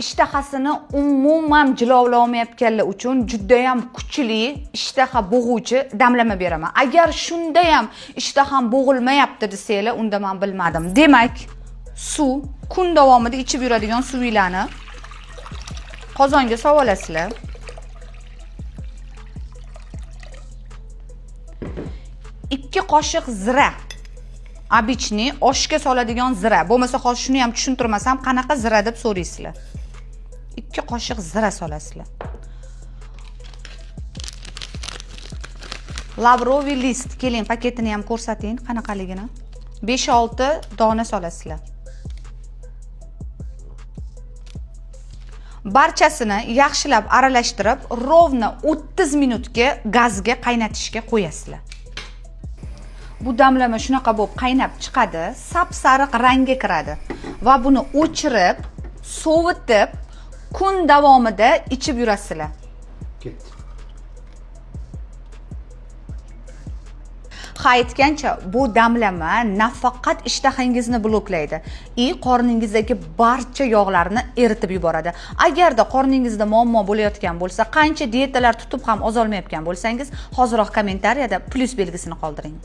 ishtahasini umuman jilovlay olmayotganlar uchun juda ham kuchli ishtaha bo'g'uvchi damlama beraman. Agar shunda ham ishtaham bo'g'ilmayapti desanglar, unda men bilmadim. Demak, suv kun davomida ichib yuradigan suvinglarni qozonga solib olasizlar. Ikki qoshiq zira. Обычный oshga soladigan zira. Bo'lmasa hozir shuni ham tushuntirmasam, qanaqa zira deb so'raysizlar. 2 qoshiq zira solasizlar. Lavroviy list, keling paketini ham ko'rsating, qanaqaligini. 5-6 dona solasizlar. Barchasini yaxshilab aralashtirib, rovna 30 minutga gazga qaynatishga qo'yasizlar. Bu damlama shunaqa bo'lib qaynab chiqadi, sap-sariq rangga kiradi va buni o'chirib, sovitib, kun davomida ichib yurasizlar. Ketdi. Ha, aytgancha, bu damlama nafaqat ishtahangizni bloklaydi, qorningizdagi barcha yog'larni eritib yuboradi. Agarda qorningizda muammo bo'layotgan bo'lsa, qancha diyetalar tutib ham ozolmayotgan bo'lsangiz, hozirroq kommentariyada plus belgisini qoldiring.